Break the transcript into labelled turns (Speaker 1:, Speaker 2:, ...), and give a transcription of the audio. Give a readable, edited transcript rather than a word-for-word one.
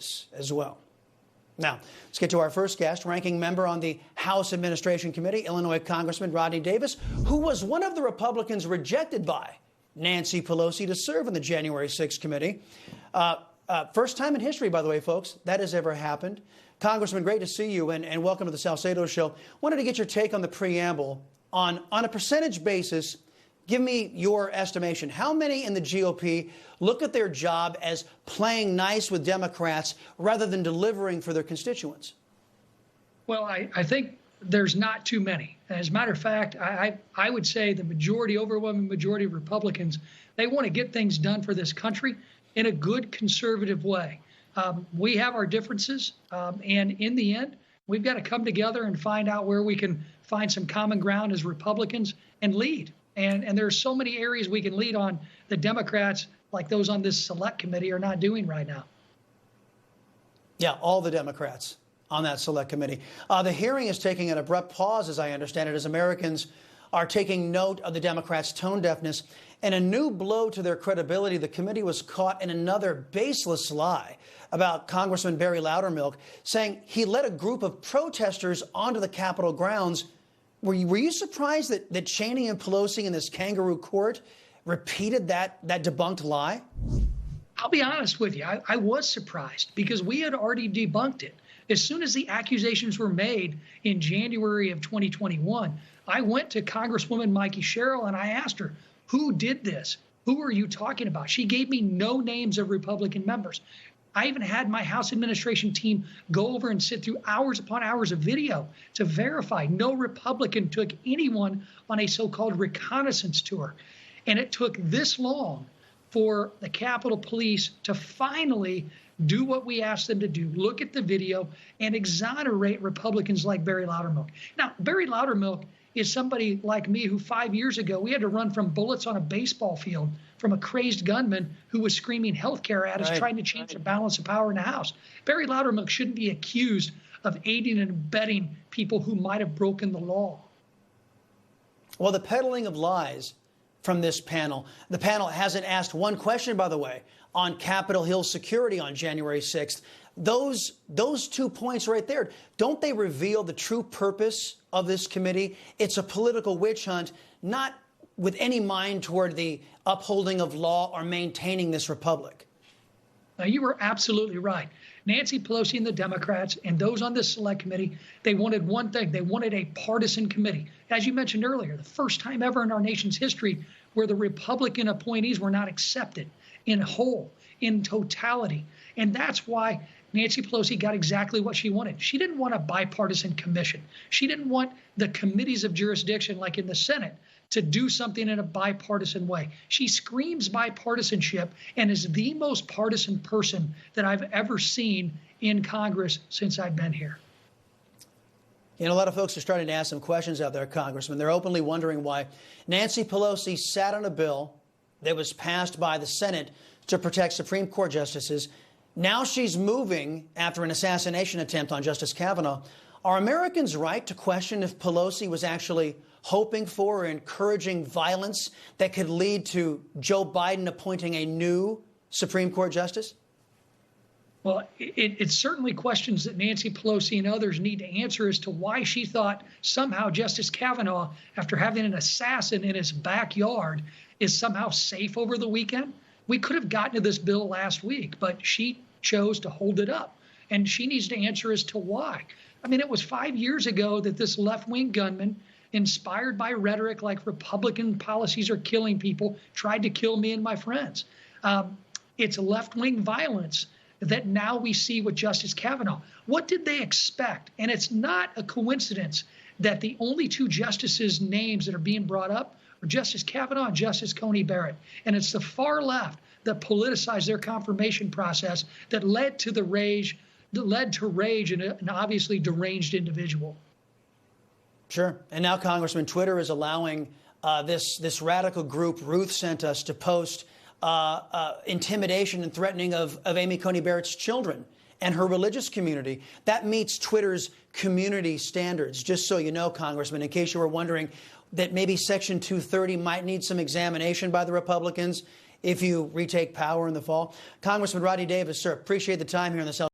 Speaker 1: justice as well. Now, let's get to our first guest, ranking member on the House Administration Committee, Illinois Congressman Rodney Davis, who was one of the Republicans rejected by Nancy Pelosi to serve in the January 6th committee. First time in history, by the way, folks, that has ever happened. Congressman, great to see you, and welcome to the Salcedo Show. Wanted to get your take on the preamble. On a percentage basis, give me your estimation. How many in the GOP look at their job as playing nice with Democrats rather than delivering for their constituents?
Speaker 2: Well, I think there's not too many. As a matter of fact, I would say the majority, overwhelming majority of Republicans, they want to get things done for this country in a good conservative way. We have our differences, and in the end, we've got to come together and find out where we can find some common ground as Republicans and lead. And there are so many areas we can lead on the Democrats, like those on this select committee, are not doing right now.
Speaker 1: Yeah, all the Democrats on that select committee. The hearing is taking an abrupt pause, as I understand it, as Americans are taking note of the Democrats' tone deafness. And a new blow to their credibility, the committee was caught in another baseless lie about Congressman Barry Loudermilk, saying he led a group of protesters onto the Capitol grounds. Were you surprised that Cheney and Pelosi in this kangaroo court repeated that debunked lie?
Speaker 2: I'll be honest with you. I was surprised because we had already debunked it. As soon as the accusations were made in January of 2021, I went to Congresswoman Mikey Sherrill and I asked her, who did this? Who are you talking about? She gave me no names of Republican members. I even had my House administration team go over and sit through hours upon hours of video to verify no Republican took anyone on a so-called reconnaissance tour. And it took this long for the Capitol Police to finally do what we asked them to do, look at the video and exonerate Republicans like Barry Loudermilk. Now, Barry Loudermilk is somebody like me who 5 years ago, we had to run from bullets on a baseball field from a crazed gunman who was screaming health care at us, trying to change the balance of power in the House. Barry Loudermilk shouldn't be accused of aiding and abetting people who might have broken the law.
Speaker 1: Well, the peddling of lies from this panel. The panel hasn't asked one question, by the way, on Capitol Hill security on January 6th. Those 2 points right there, don't they reveal the true purpose of this committee? It's a political witch hunt, not with any mind toward the upholding of law or maintaining this republic.
Speaker 2: Now, you were absolutely right. Nancy Pelosi and the Democrats and those on this select committee, they wanted one thing. They wanted a partisan committee. As you mentioned earlier, the first time ever in our nation's history where the Republican appointees were not accepted in whole, in totality. And that's why Nancy Pelosi got exactly what she wanted. She didn't want a bipartisan commission. She didn't want the committees of jurisdiction, like in the Senate, to do something in a bipartisan way. She screams bipartisanship and is the most partisan person that I've ever seen in Congress since I've been here.
Speaker 1: You know, a lot of folks are starting to ask some questions out there, Congressman. They're openly wondering why Nancy Pelosi sat on a bill that was passed by the Senate to protect Supreme Court justices. Now she's moving after an assassination attempt on Justice Kavanaugh. Are Americans right to question if Pelosi was actually hoping for or encouraging violence that could lead to Joe Biden appointing a new Supreme Court justice?
Speaker 2: Well, it certainly questions that Nancy Pelosi and others need to answer as to why she thought somehow Justice Kavanaugh, after having an assassin in his backyard, is somehow safe over the weekend. We could have gotten to this bill last week, but she chose to hold it up. And she needs to answer as to why. I mean, it was 5 years ago that this left-wing gunman, inspired by rhetoric like Republican policies are killing people, tried to kill me and my friends. It's left-wing violence that now we see with Justice Kavanaugh. What did they expect? And it's not a coincidence that the only two justices' names that are being brought up are Justice Kavanaugh and Justice Coney Barrett. And it's the far left that politicized their confirmation process that led to the rage, that led to rage in an obviously deranged individual.
Speaker 1: Sure. And now, Congressman, Twitter is allowing this radical group Ruth sent us to post intimidation and threatening of Amy Coney Barrett's children and her religious community. That meets Twitter's community standards. Just so you know, Congressman, in case you were wondering that maybe Section 230 might need some examination by the Republicans, if you retake power in the fall. Congressman Rodney Davis, sir, appreciate the time here in the South.